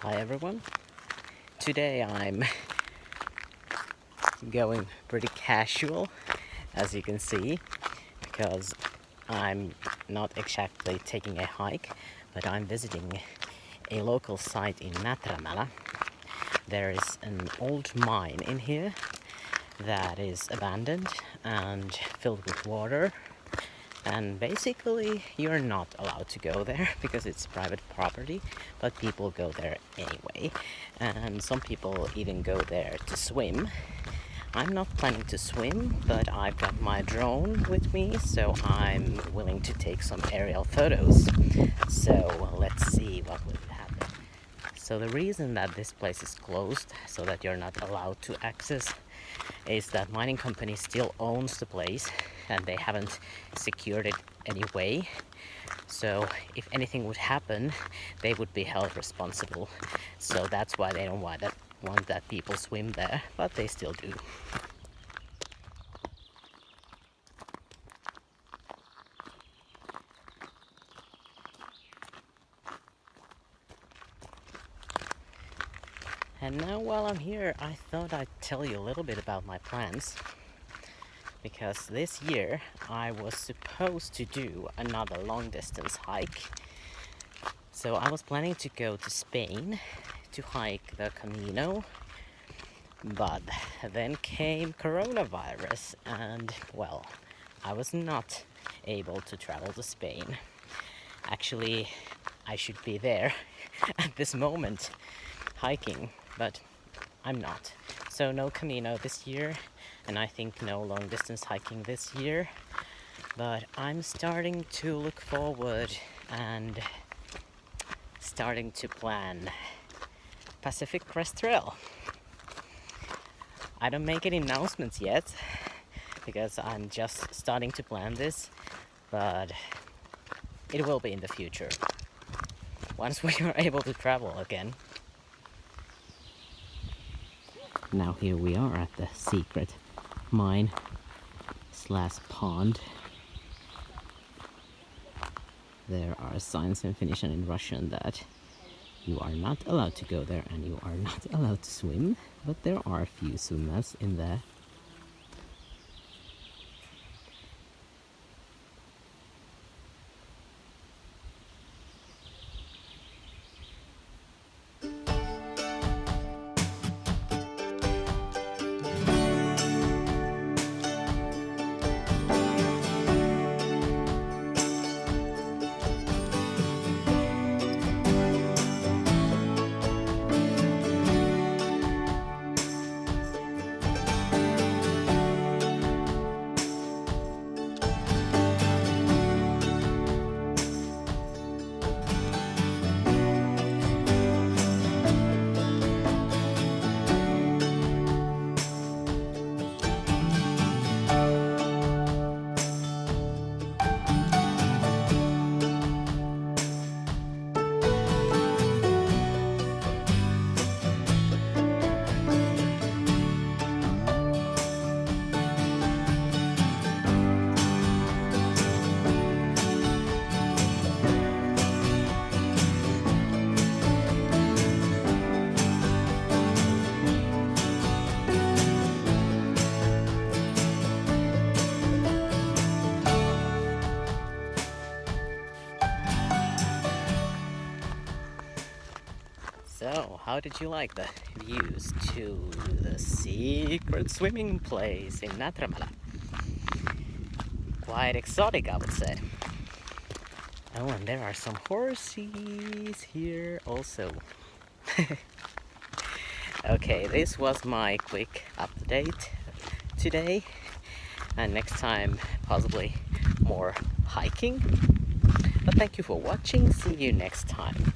Hi everyone. Today I'm going pretty casual, as you can see, because I'm not exactly taking a hike, but I'm visiting a local site in Näträmälä. There is an old mine in here that is abandoned and filled with water. And basically, you're not allowed to go there because it's private property, but people go there anyway. And some people even go there to swim. I'm not planning to swim, but I've got my drone with me, so I'm willing to take some aerial photos. So let's see what will happen. So the reason that this place is closed, so that you're not allowed to access, is that mining company still owns the place and they haven't secured it anyway. So if anything would happen, they would be held responsible. So that's why they don't want that people swim there, but they still do. And now while I'm here, I thought I'd tell you a little bit about my plans. Because this year I was supposed to do another long distance hike. So I was planning to go to Spain to hike the Camino, but then came coronavirus and, well, I was not able to travel to Spain. Actually, I should be there at this moment hiking, but I'm not. So no Camino this year, and I think no long distance hiking this year. But I'm starting to look forward and starting to plan Pacific Crest Trail. I don't make any announcements yet because I'm just starting to plan this, but it will be in the future once we are able to travel again. Now here we are at the secret mine / pond. There are signs in Finnish and in Russian that you are not allowed to go there and you are not allowed to swim, but there are a few swimmers in there. So, how did you like the views to the secret swimming place in Näträmälä? Quite exotic, I would say. Oh, and there are some horses here also. Okay, this was my quick update today. And next time, possibly more hiking. But thank you for watching. See you next time.